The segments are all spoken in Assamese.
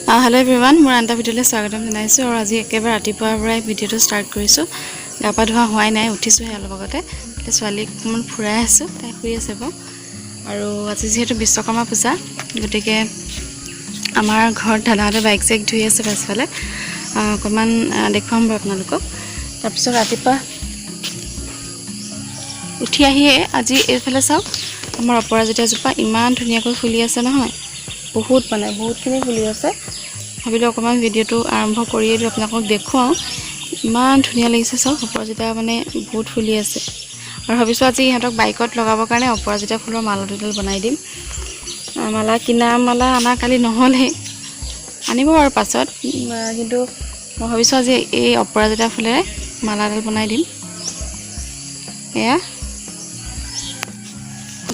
हेलो एवरीवन मोर आन भिडिओले स्वागतम जनाइছোঁ और आज एकेबारे रातिपुৱাৰ পৰাই ভিডিঅ'টো ষ্টাৰ্ট কৰিছোঁ গা পা ধোৱা হোৱাই নাই উঠিছোহে অলপ আগতে ছোৱালীক অকণমান ফুৰাই আছোঁ তাই শুই আছে বাৰু আৰু আজি যেহেতু বিশ্বকৰ্মা পূজা গতিকে আমাৰ ঘৰত দাদাহঁতে বাইক চেক ধুই আছে পাছফালে অকণমান দেখুৱাম বাৰু আপোনালোকক তাৰপিছত ৰাতিপুৱা উঠি আহিয়ে আজি এইফালে চাওক আমাৰ অপৰাজিতা জোপা ইমান ধুনীয়াকৈ ফুলি আছে নহয় বহুতখিনি ফুলি আছে ভাবিলো অকমান ভিডিওটো আৰম্ভ কৰিয়ে দিও আপোনালোকক দেখুৱাও ইমান ধুনীয়া লাগিছে চাওক অপৰাজিতা মানে বহুত ফুলি আছে আৰু ভাবিছো আজি ইহঁতক বাইকত লগাবৰ কাৰণে অপৰাজিতা ফুলৰ মালা দুডাল বনাই দিম মালা কিনা মালা আনা কালি নহলে আনিব আৰু পাছত কিন্তু মই ভাবিছো আজি এই অপৰাজিতা ফুলেৰে মালাডাল বনাই দিম এয়া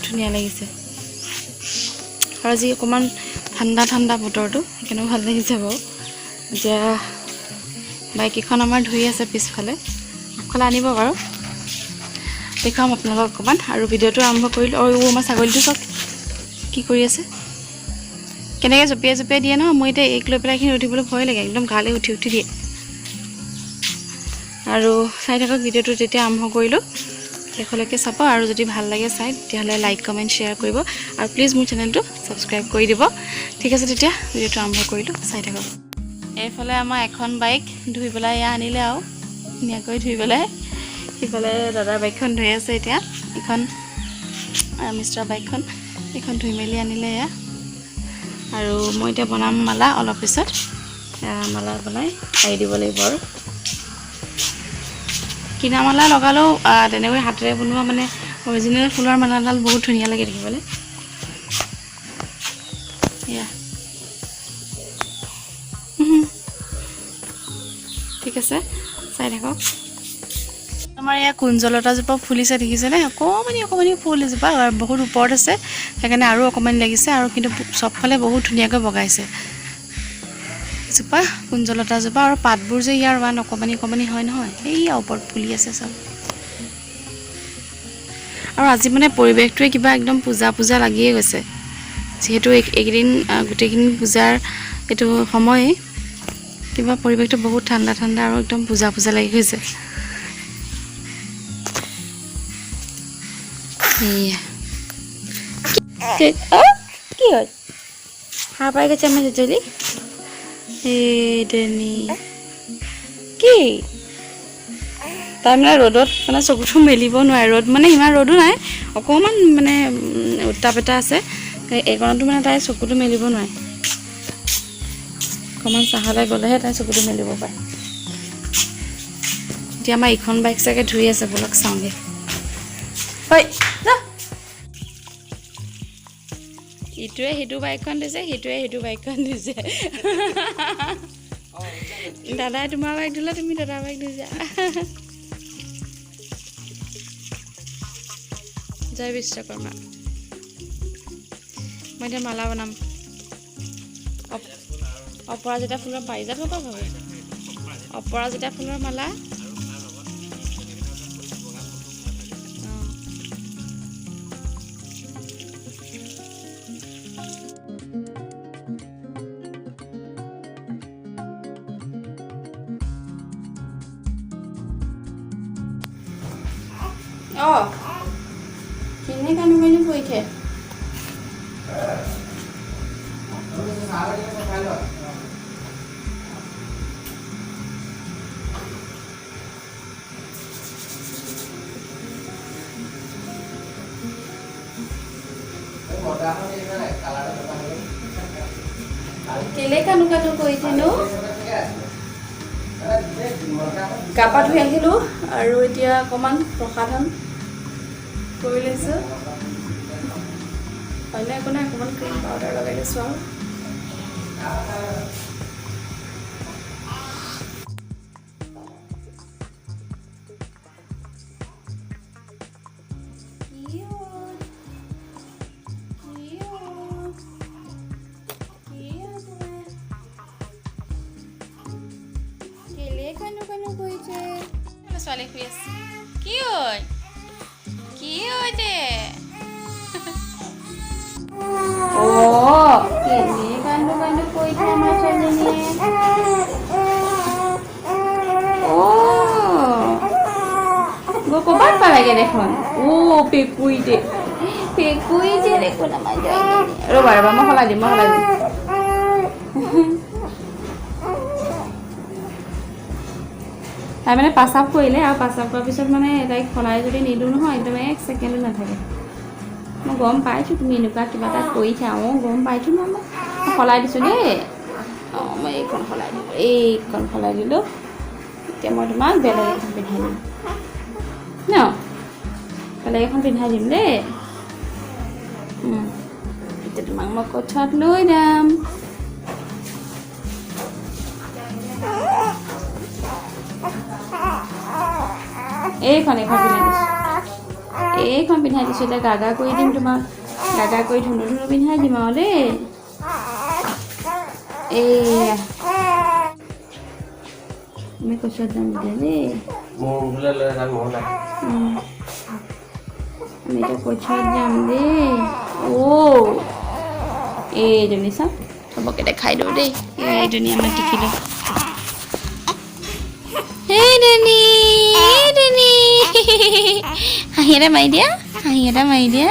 ধুনীয়া লাগিছে আৰু আজি অকমান ঠাণ্ডা বতৰটো কেনে ভাল লাগিছে বাৰু এতিয়া বাইক এখন আমাৰ ধুই আছে পিছফালে আগফালে আনিব বাৰু দেখাম আপোনালোকক অকমান আৰু ভিডিওটো আৰম্ভ কৰিলো আৰু আমাৰ ছাগলীটো চক কি কৰি আছে কেনেকৈ জপিয়াই দিয়ে ন মই এতিয়া এক লৈ পেলাই খিনি উঠিবলৈ ভয় লাগে একদম গালে উঠি দিয়ে আৰু চাই থাকক ভিডিওটো যেতিয়া আৰম্ভ কৰিলো শেষলৈকে চাব আৰু যদি ভাল লাগে চাই তেতিয়াহ'লে লাইক কমেন্ট শ্বেয়াৰ কৰিব আৰু প্লিজ মোৰ চেনেলটো সাবস্ক্ৰাইব কৰি দিব ঠিক আছে তেতিয়া ভিডিওটো আৰম্ভ কৰিলো চাই থাকক এইফালে আমাৰ এখন বাইক ধুই পেলাই আনিলে আৰু ধুনীয়াকৈ ধুই পেলাই ইফালে দাদাৰ বাইকখন ধুই আছে এতিয়া এখন মিষ্টাৰ বাইকখন এখন ধুই মেলি আনিলে আৰু মই এতিয়া বনাম মালা অলপ পিছত মালা বনাই আই দিব লাগিব আৰু কিনা মালা লগালেও তেনেকৈ হাতেৰে বনোৱা মানে অৰিজিনেল ফুলৰ মালাডাল বহুত ধুনীয়া লাগে দেখিবলৈ এয়া ঠিক আছে চাই থাকক আমাৰ এয়া কুঞ্জলতা জোপা ফুলিছে দেখিছেনে অকণমানি ফুল এজোপা বহুত ওপৰত আছে সেইকাৰণে আৰু অকণমানি লাগিছে আৰু কিন্তু চবফালে বহুত ধুনীয়াকৈ বগাইছে জোপা কুঞ্জলতা জোপা আৰু পাতবোৰ যে ইয়াৰ ওৱান অকণমানি হয় নহয় এইয়া ওপৰত ফুলি আছে চব আৰু আজি মানে পৰিৱেশটোৱে কিবা একদম পূজা লাগিয়ে গৈছে যেহেতু এইকেইদিন গোটেইখিনি পূজাৰ এইটো সময় কিবা পৰিৱেশটো বহুত ঠাণ্ডা আৰু একদম পূজা লাগি গৈছে কি হয় হাঁ পাই গৈছে আমাৰ জেজলি কি তাই মানে ৰ'দত মানে চকুটো মেলিব নোৱাৰে ৰ'দ মানে ইমান ৰ'দো নাই অকণমান মানে উত্তাপ এটা আছে এইকণতো মানে তাই চকুটো মেলিব নোৱাৰে অকণমান চাহলৈ গ'লেহে তাই চকুটো মেলিব পাৰে এতিয়া আমাৰ ইখন বাইক চাগে ধুই আছে বলক চাওঁগে হয় ইটোৱে সিটো বাইকখন দিছে সিটোৱে সিটো বাইকখন দিছে দাদাই তোমাৰ বাইক ধুলে তুমি দাদাৰ বাইক ধুইছা জয় বিশ্বকৰ্মা মই এতিয়া মালা বনাম অপৰাজিতা ফুলৰ পাৰিজাত হ'ব ভাবে অপৰাজিতা ফুলৰ মালা Ini kan namanya kuih Kele kanu kuih no Gapa ধুই আহিলো আৰু এতিয়া অকমান প্ৰসাধন কৰি লৈছো হয়নে একো নাই অকমান ক্ৰীম পাউডাৰ লগাই লৈছো ছোৱালী শুই আছে কি হয় দে Oh, ini kan bukan kuih sama লাগে দেখোন পেকুইতে দেখোন আমাৰ ৰ'বা মই সলাই দিম তাই মানে পাচাপ কৰিলে আৰু পাচাপ কৰাৰ পিছত মানে তাইক সলাই যদি নিদিওঁ নহয় একদম 1 ছেকেণ্ডো নাথাকে মই গম পাইছোঁ তুমি এনেকুৱা কিবা এটা কৰিছা গম পাইছোঁ মই সলাই দিছোঁ দেই মই এইখন সলাই দিলোঁ এতিয়া মই তোমাক বেলেগ এখন পিন্ধাই দিম ন বেলেগ এখন পিন্ধাই দিম দেই এতিয়া তোমাক মই কোঠাত লৈ যাম এইখন পিন্ধাই দিছোঁ এতিয়া গাগা কৰি দিম তোমাক গাগা কৰি ধুনু পিন্ধাই দিম আৰু দেই এয়া আমি কোঠাত যাম এতিয়া দেই আমি এতিয়া কোঠাত যাম দেই এইজনী চাওক চবকে দেখাই দিওঁ দেই এইজনী আমাৰ টিকিলো হাঁহি এটা মাৰি দিয়া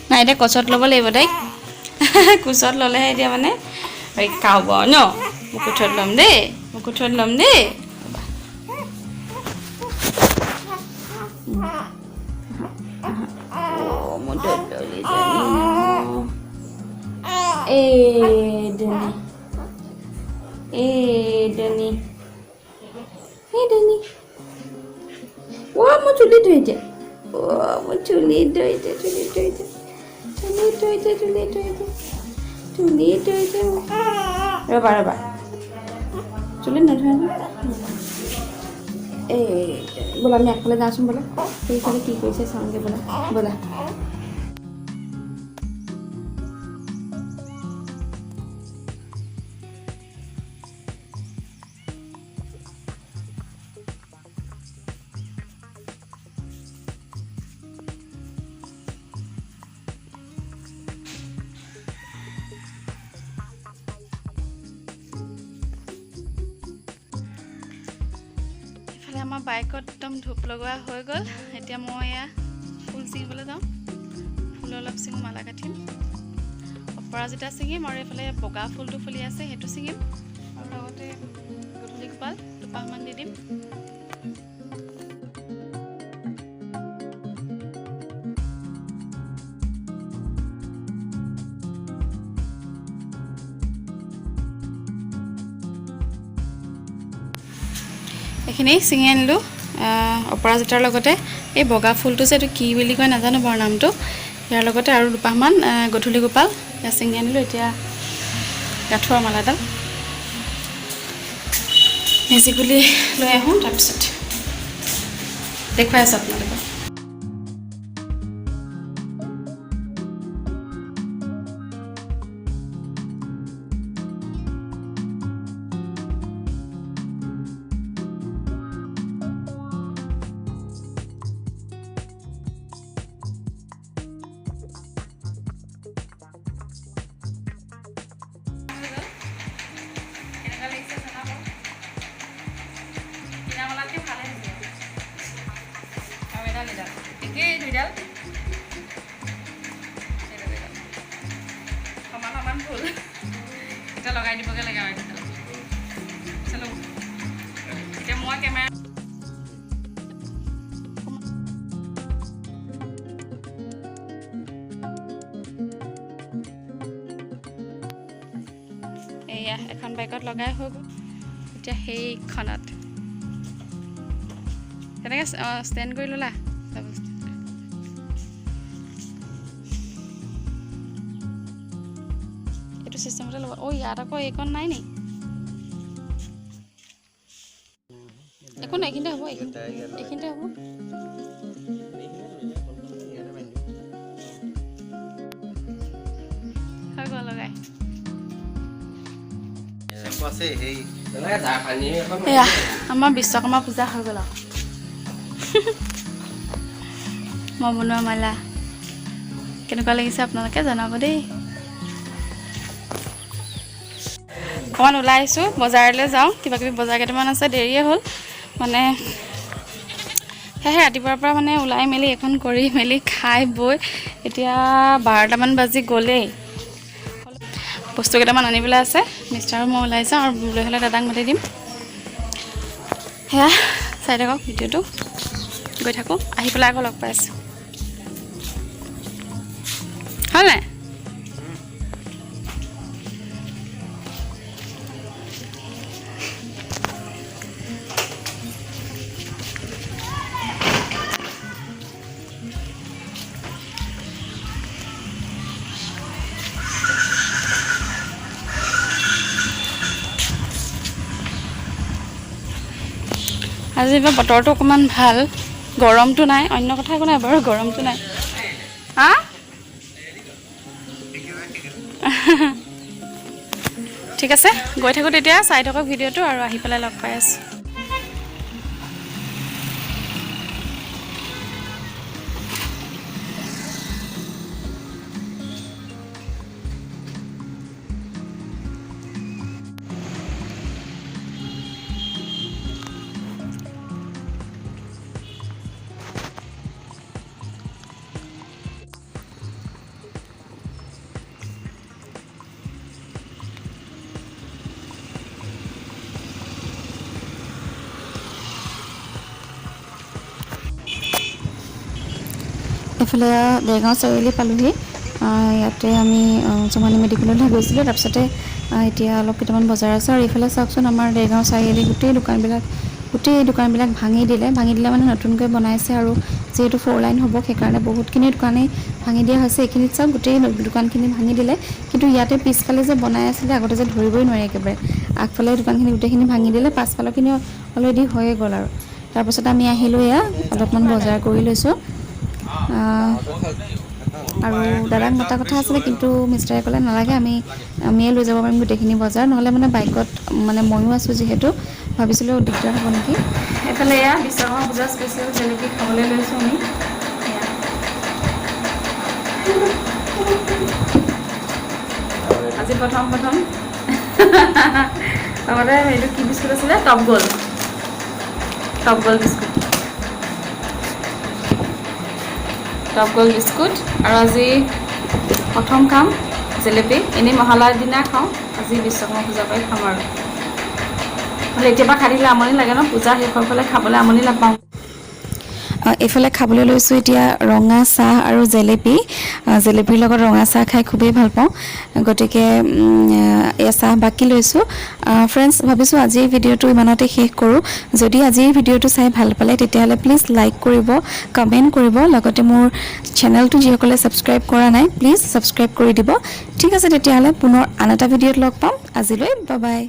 নাই এতিয়া কোচত ল'ব লাগিব তাইক কোচত ল'লেহে এতিয়া মানে ৰক্ষা হ'ব ন মই কোঠত ল'ম দেই মোৰ চুলি ধৰিছে ৰ'বা চুলি নধৰে বোলা আমি আগফালে যাওঁচোন বোলা সেইফালে কি কৰিছে চাওঁগৈ বোলা আমাৰ বাইকত একদম ধূপ লগোৱা হৈ গ'ল এতিয়া মই এয়া ফুল ছিঙিবলৈ যাওঁ ফুল অলপ ছিঙো মালা কাঠিম অপৰাজিতা ছিঙিম আৰু এইফালে বগা ফুলটো ফুলি আছে সেইটো ছিঙিম আৰু লগতে গধূলি গোপাল দুপাহমান দি দিম এইখিনি ছিঙি আনিলোঁ অপৰাজিতাৰ লগতে এই বগা ফুলটো যে এইটো কি বুলি কয় নাজানো বাৰু নামটো ইয়াৰ লগতে আৰু দুপাহমান গধূলি গোপাল ছিঙি আনিলোঁ এতিয়া গাঁঠৰ মালাডাল মেজি গুলি লৈ আহোঁ তাৰপিছত দেখুৱাই আছোঁ আপোনালোকক ফুল এটা লগাই দিবগে লাগে আৰু চলো এতিয়া মই কেমেৰা এয়া এখন বাইকত লগাই হৈ গ'ল এতিয়া সেইখনত তেনেকৈ ষ্টেণ্ড কৰি ল'লা এইটো চিষ্টেমতে ল'ব ইয়াত আকৌ এইকণ নাই নি একো নাই এইখিনিতে হ'ব এইখিনিতে হ'ব হৈ গ'ল লগাই এয়া আমাৰ বিশ্বকৰ্মা পূজা হৈ গ'ল আৰু মই বনোৱা মালা কেনেকুৱা লাগিছে আপোনালোকে জনাব দেই অকণমান ওলাই আহিছোঁ বজাৰলৈ যাওঁ কিবাকিবি বজাৰ কেইটামান আছে দেৰিয়ে হ'ল মানে সেয়েহে ৰাতিপুৱাৰ পৰা মানে ওলাই মেলি এখন কৰি মেলি খাই বৈ এতিয়া 12টামান বাজি গ'লেই। বস্তু কেইটামান আনিবলৈ আছে, মিষ্টাৰ মই ওলাই যাওঁ আৰু লৈ হ'লে দাদাক মাতি দিম। সেয়া চাই থাকক ভিডিঅ'টো, গৈ থাকোঁ, আহি পেলাই আকৌ লগ পাই আছোঁ। হয় নাই? আজি বা বতৰটো অকণমান ভাল, গৰমটো নাই, অন্য কথা একো নাই বাৰু, গৰমটো নাই। হা? ঠিক আছে, গৈ থাকোঁ তেতিয়া, চাই থাকক ভিডিঅ'টো আৰু আহি পেলাই লগ পাই আছোঁ। এইফালে দেৰগাঁও চাৰিআলি পালোহি। ইয়াতে আমি জমানী মেডিকেললৈ গৈছিলোঁ, তাৰপিছতে এতিয়া অলপ কেইটামান বজাৰ আছে। আৰু এইফালে চাওকচোন, আমাৰ দেৰগাঁও চাৰিআলি গোটেই দোকানবিলাক ভাঙি দিলে মানে নতুনকৈ বনাইছে, আৰু যিহেতু 4 লাইন হ'ব সেইকাৰণে বহুতখিনি দোকানেই ভাঙি দিয়া হৈছে। এইখিনিত চাওক, গোটেই দোকানখিনি ভাঙি দিলে, কিন্তু ইয়াতে পিছফালে যে বনাই আছিলে আগতে যে ধৰিবই নোৱাৰি একেবাৰে, আগফালে দোকানখিনি গোটেইখিনি ভাঙি দিলে, পাছফালৰখিনি অলৰেডি হৈয়ে গ'ল। আৰু তাৰপাছত আমি আহিলোঁ, এয়া অলপমান বজাৰ কৰি লৈছোঁ। আৰু দাদাক মতা কথা আছিলে, কিন্তু মিষ্টাৰে ক'লে নালাগে, আমিয়ে লৈ যাব পাৰিম গোটেইখিনি বজাৰ, নহ'লে মানে বাইকত মানে ময়ো আছোঁ যিহেতু, ভাবিছিলোঁ দিগদাৰ হ'ব নেকি। এইফালে এয়া বিশ্বকৰ্মা পূজা স্পেচিয়েল জেলেপি খাবলৈ লৈছোঁ আমি। আজি প্ৰথম লগতে এইটো কি বিস্কুট আছিলে, টপ গ'ল্ড বিস্কুট, আৰু আজি প্ৰথম খাম জেলেপি। এনেই মহালয়াৰ দিনা খাওঁ, আজি বিশ্বকৰ্মা পূজাৰ পৰাই খাম। আৰু নহ'লে এতিয়াৰ পৰা খাই থাকিলে আমনি লাগে ন, পূজা শেষৰ ফালে খাবলৈ আমনি নাপাওঁ। এইফালে খাবলৈ লৈছোঁ এতিয়া ৰঙা চাহ আৰু জেলেপিৰ লগত ৰঙা চাহ খাই খুবেই ভাল পাওঁ, গতিকে এয়া চাহ বাকি লৈছোঁ। ফ্ৰেণ্ডছ, ভাবিছোঁ আজিৰ ভিডিঅ'টো ইমানতে শেষ কৰোঁ। যদি আজিৰ ভিডিঅ'টো চাই ভাল পালে তেতিয়াহ'লে প্লিজ লাইক কৰিব, কমেণ্ট কৰিব, লগতে মোৰ চেনেলটো যিসকলে ছাবস্ক্ৰাইব কৰা নাই প্লিজ ছাবস্ক্ৰাইব কৰি দিব। ঠিক আছে, তেতিয়াহ'লে পুনৰ আন এটা ভিডিঅ'ত লগ পাম। আজিলৈ বাই বাই।